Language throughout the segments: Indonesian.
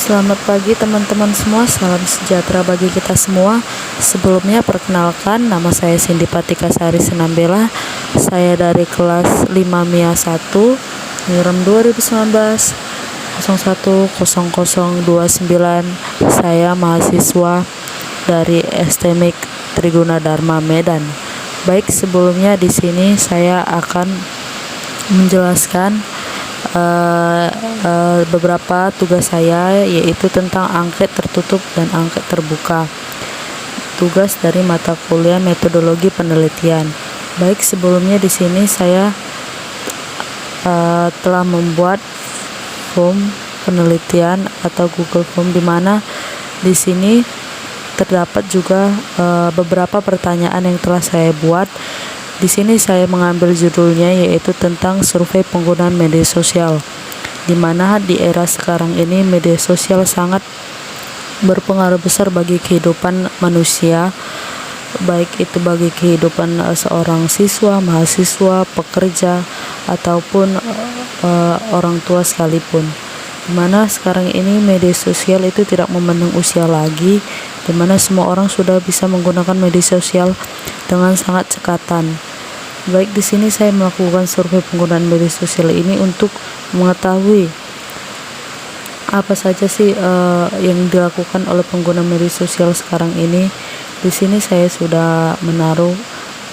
Selamat pagi teman-teman semua, salam sejahtera bagi kita semua. Sebelumnya perkenalkan, nama saya Cindy Patika Sari Senambela. Saya dari kelas 5 MIA 1, NIRM 2019 010029. Saya mahasiswa dari STMIK Triguna Dharma Medan. Baik, sebelumnya di sini saya akan menjelaskan beberapa tugas saya, yaitu tentang angket tertutup dan angket terbuka. Tugas dari mata kuliah metodologi penelitian. Baik, sebelumnya di sini saya telah membuat form penelitian atau Google Form, di mana di sini terdapat juga beberapa pertanyaan yang telah saya buat. Di sini saya mengambil judulnya, yaitu tentang survei penggunaan media sosial, di mana di era sekarang ini media sosial sangat berpengaruh besar bagi kehidupan manusia, baik itu bagi kehidupan seorang siswa, mahasiswa, pekerja, ataupun orang tua sekalipun. Di mana sekarang ini media sosial itu tidak memandang usia lagi, di mana semua orang sudah bisa menggunakan media sosial dengan sangat cekatan. Baik, di sini saya melakukan survei penggunaan media sosial ini untuk mengetahui apa saja sih yang dilakukan oleh pengguna media sosial sekarang ini. Di sini saya sudah menaruh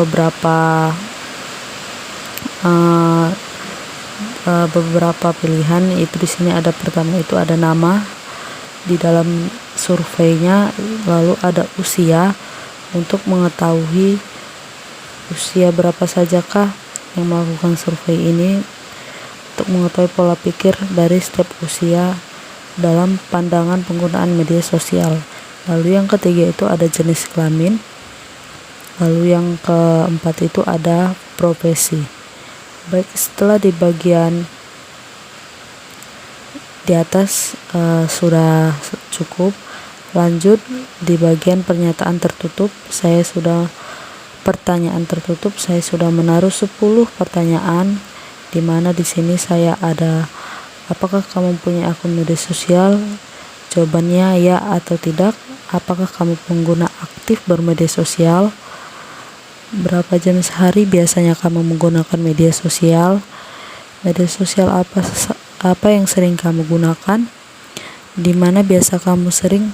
beberapa pilihan. Itu di sini ada, pertama itu ada nama di dalam surveinya, lalu ada usia untuk mengetahui usia berapa sajakah yang melakukan survei ini, untuk mengetahui pola pikir dari setiap usia dalam pandangan penggunaan media sosial. Lalu yang ketiga itu ada jenis kelamin. Lalu yang keempat itu ada profesi. Baik, setelah di bagian di atas sudah cukup, lanjut di bagian pernyataan tertutup. Pertanyaan tertutup saya sudah menaruh 10 pertanyaan, di mana di sini saya ada, apakah kamu punya akun media sosial? Jawabannya ya atau tidak. Apakah kamu pengguna aktif bermedia sosial? Berapa jam sehari biasanya kamu menggunakan media sosial? Media sosial apa yang sering kamu gunakan? Di mana biasa kamu sering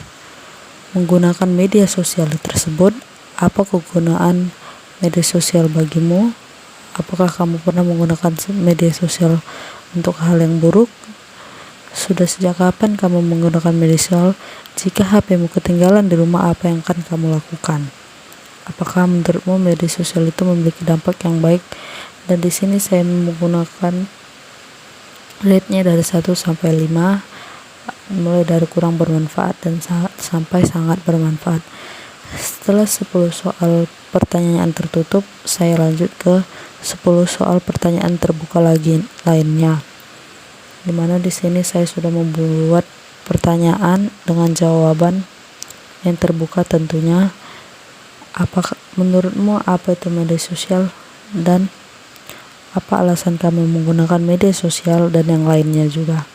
menggunakan media sosial tersebut? Apa kegunaan media sosial bagimu? Apakah kamu pernah menggunakan media sosial untuk hal yang buruk? Sudah sejak kapan kamu menggunakan media sosial? Jika HP-mu ketinggalan di rumah, apa yang akan kamu lakukan? Apakah menurutmu media sosial itu memiliki dampak yang baik? Dan di sini saya menggunakan rate-nya dari 1 sampai 5, mulai dari kurang bermanfaat dan sampai sangat bermanfaat. Setelah 10 soal pertanyaan tertutup, saya lanjut ke 10 soal pertanyaan terbuka lagi lainnya, dimana di sini saya sudah membuat pertanyaan dengan jawaban yang terbuka tentunya. Apakah menurutmu apa itu media sosial, dan apa alasan kamu menggunakan media sosial, dan yang lainnya juga.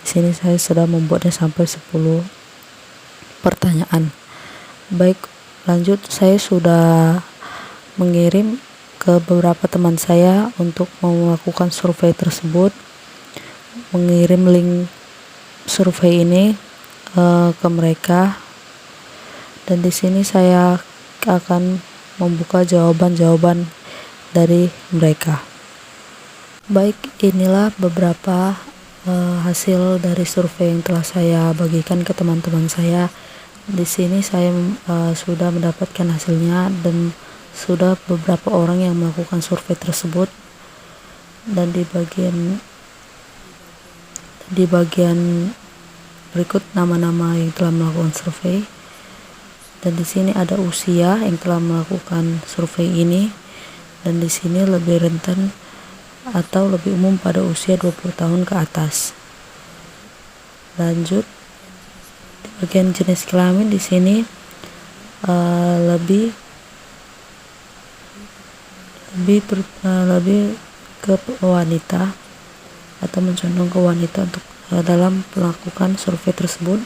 Di sini saya sudah membuatnya sampai 10 pertanyaan. Baik, lanjut, saya sudah mengirim ke beberapa teman saya untuk melakukan survei tersebut, mengirim link survei ini ke mereka, dan di sini saya akan membuka jawaban-jawaban dari mereka. Baik, inilah beberapa hasil dari survei yang telah saya bagikan ke teman-teman saya. Di sini saya sudah mendapatkan hasilnya, dan sudah beberapa orang yang melakukan survei tersebut. Dan di bagian berikut nama-nama yang telah melakukan survei. Dan di sini ada usia yang telah melakukan survei ini, dan di sini lebih rentan atau lebih umum pada usia 20 tahun ke atas. Lanjut, bagian jenis kelamin di sini lebih ke wanita, atau mencondong ke wanita untuk dalam melakukan survei tersebut.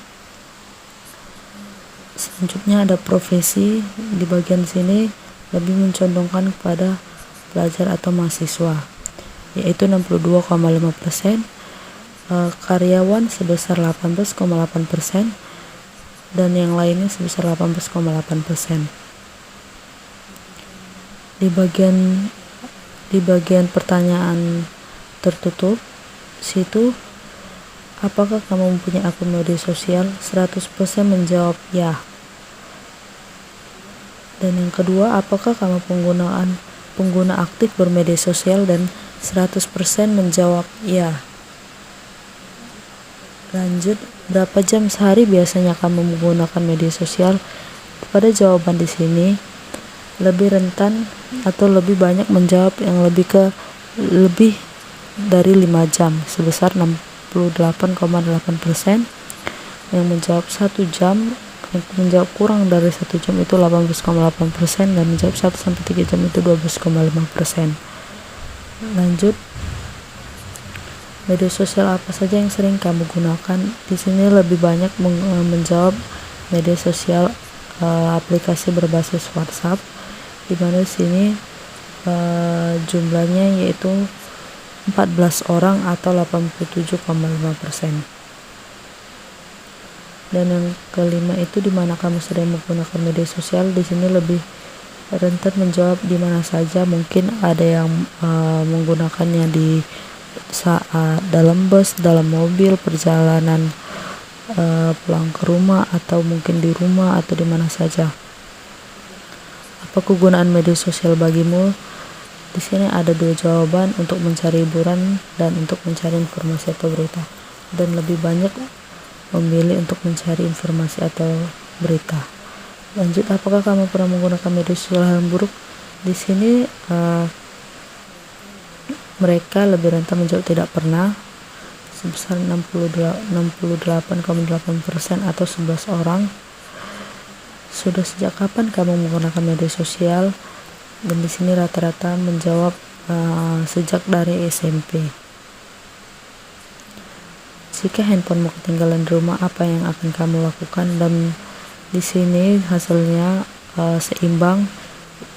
Selanjutnya ada profesi. Di bagian sini lebih mencondongkan kepada pelajar atau mahasiswa, yaitu 62,5%, karyawan sebesar 18,8%, dan yang lainnya sebesar 18,8%. Di bagian pertanyaan tertutup situ, apakah kamu mempunyai akun media sosial? 100% menjawab ya. Dan yang kedua, apakah kamu pengguna aktif bermedia sosial? Dan 100% menjawab ya. Lanjut, berapa jam sehari biasanya kamu menggunakan media sosial? Pada jawaban di sini lebih rentan atau lebih banyak menjawab yang lebih dari 5 jam sebesar 68,8%, yang menjawab 1 jam, yang menjawab kurang dari 1 jam itu 18,8%, dan menjawab 1-3 jam itu 12,5%. Lanjut, media sosial apa saja yang sering kamu gunakan? Di sini lebih banyak menjawab media sosial aplikasi berbasis WhatsApp, di mana di sini jumlahnya yaitu 14 orang atau 87,5%. Dan yang kelima itu di mana kamu sedang menggunakan media sosial. Di sini lebih rentan menjawab di mana saja. Mungkin ada yang menggunakannya di saat dalam bus, dalam mobil, perjalanan pulang ke rumah, atau mungkin di rumah atau di mana saja. Apa kegunaan media sosial bagimu? Di sini ada 2 jawaban, untuk mencari hiburan dan untuk mencari informasi atau berita. Dan lebih banyak memilih untuk mencari informasi atau berita. Lanjut, apakah kamu pernah menggunakan media sosial yang buruk? Di sini mereka lebih rentan menjawab tidak pernah, sebesar 68,8% atau 11 orang. Sudah sejak kapan kamu menggunakan media sosial? Dan di sini rata-rata menjawab sejak dari SMP. Jika handphonemu ketinggalan di rumah, apa yang akan kamu lakukan? Dan di sini hasilnya seimbang.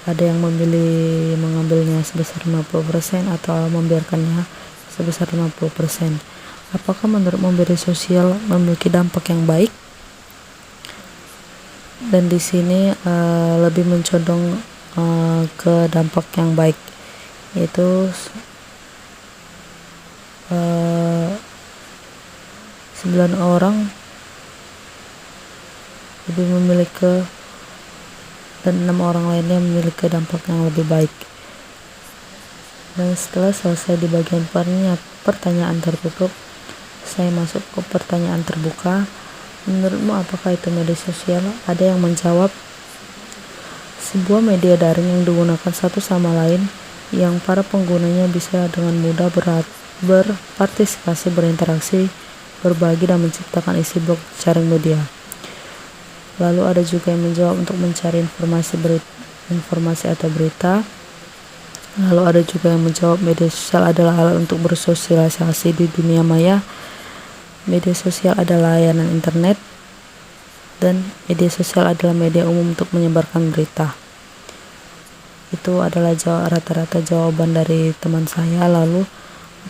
Ada yang memilih mengambilnya sebesar 50% atau membiarkannya sebesar 50%. Apakah menurutmu media sosial memiliki dampak yang baik? Dan di sini lebih mencondong ke dampak yang baik, yaitu 9 orang lebih memiliki, dan 6 orang lainnya memiliki dampak yang lebih baik. Dan setelah selesai di bagian pertanyaan tertutup, saya masuk ke pertanyaan terbuka. Menurutmu apakah itu media sosial? Ada yang menjawab sebuah media daring yang digunakan satu sama lain, yang para penggunanya bisa dengan mudah berpartisipasi, berinteraksi, berbagi, dan menciptakan isi blog jaring media. Lalu ada juga yang menjawab untuk mencari informasi atau berita. Lalu ada juga yang menjawab media sosial adalah alat untuk bersosialisasi di dunia maya. Media sosial adalah layanan internet, dan media sosial adalah media umum untuk menyebarkan berita. Itu adalah rata-rata jawaban dari teman saya. Lalu,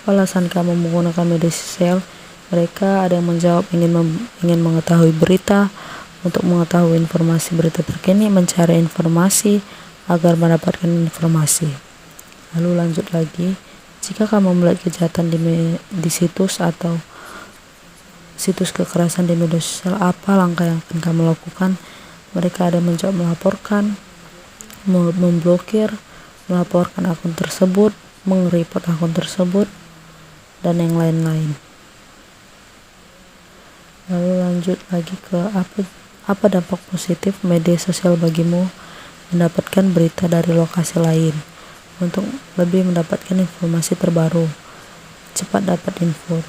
apa alasan kamu menggunakan media sosial? Mereka ada yang menjawab ingin mengetahui berita, untuk mengetahui informasi berita terkini, mencari informasi agar mendapatkan informasi. Lalu lanjut lagi, jika kamu melihat kejahatan di situs atau situs kekerasan di media sosial, apa langkah yang akan kamu lakukan? Mereka ada menjawab melaporkan, memblokir, melaporkan akun tersebut, mengreport akun tersebut, dan yang lain-lain. Lalu lanjut lagi ke apa dampak positif media sosial bagimu? Mendapatkan berita dari lokasi lain, untuk lebih mendapatkan informasi terbaru, cepat dapat info.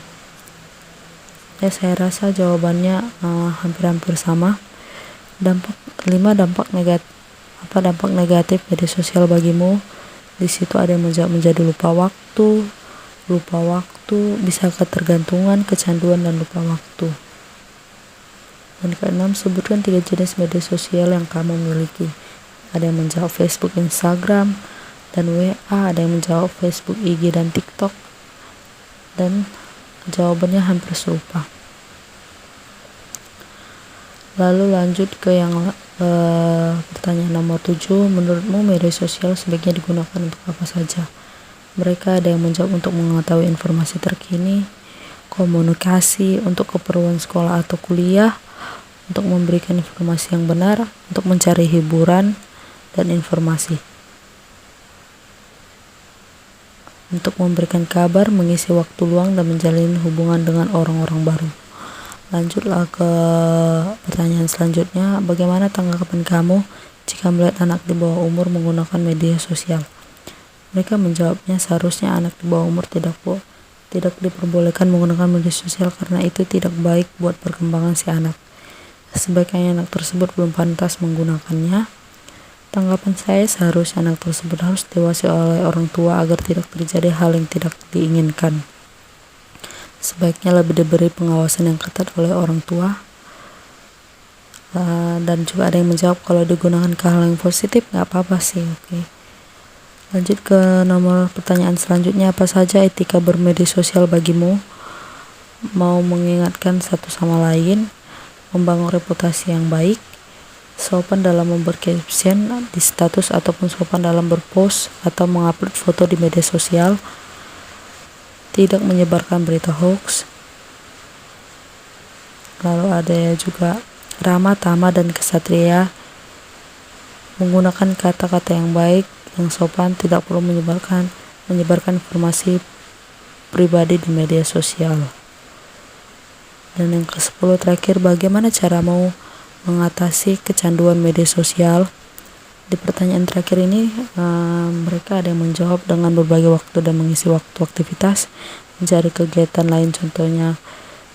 Ya, saya rasa jawabannya hampir-hampir sama. Dampak negatif. Apa dampak negatif media sosial bagimu? Di situ ada yang menjadi lupa waktu, lupa waktu, bisa ketergantungan, kecanduan, dan lupa waktu. Dan keenam, sebutkan 3 jenis media sosial yang kamu miliki. Ada yang menjawab Facebook, Instagram, dan WA. Ada yang menjawab Facebook, IG, dan TikTok. Dan jawabannya hampir serupa. Lalu lanjut ke yang pertanyaan nomor 7. Menurutmu media sosial sebaiknya digunakan untuk apa saja? Mereka ada yang menjawab untuk mengetahui informasi terkini, komunikasi, untuk keperluan sekolah atau kuliah, untuk memberikan informasi yang benar, untuk mencari hiburan dan informasi, untuk memberikan kabar, mengisi waktu luang, dan menjalin hubungan dengan orang-orang baru. Lanjutlah ke pertanyaan selanjutnya. Bagaimana tanggapan kamu jika melihat anak di bawah umur menggunakan media sosial? Mereka menjawabnya, seharusnya anak di bawah umur tidak diperbolehkan menggunakan media sosial karena itu tidak baik buat perkembangan si anak. Sebaiknya anak tersebut belum pantas menggunakannya. Tanggapan saya, seharusnya anak tersebut harus diawasi oleh orang tua agar tidak terjadi hal yang tidak diinginkan. Sebaiknya lebih diberi pengawasan yang ketat oleh orang tua. Dan juga ada yang menjawab kalau digunakan ke hal yang positif nggak apa-apa sih. Oke. Lanjut ke nomor pertanyaan selanjutnya. Apa saja etika bermedia sosial bagimu? Mau mengingatkan satu sama lain, membangun reputasi yang baik, sopan dalam membuat caption di status ataupun sopan dalam berpost atau mengupload foto di media sosial, tidak menyebarkan berita hoax. Lalu ada juga ramah, tamah, dan kesatria, menggunakan kata-kata yang baik, yang sopan, tidak perlu menyebarkan informasi pribadi di media sosial. Dan yang ke-10 terakhir, bagaimana caramu mengatasi kecanduan media sosial? Di pertanyaan terakhir ini mereka ada yang menjawab dengan berbagi waktu dan mengisi waktu aktivitas, mencari kegiatan lain, contohnya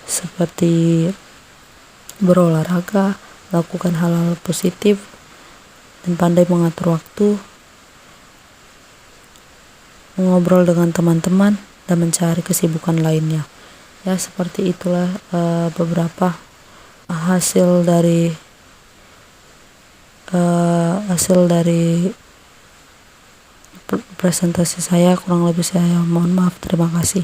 seperti berolahraga, lakukan hal-hal positif, dan pandai mengatur waktu, mengobrol dengan teman-teman, dan mencari kesibukan lainnya. Ya, seperti itulah beberapa hasil dari presentasi saya. Kurang lebih saya mohon maaf. Terima kasih.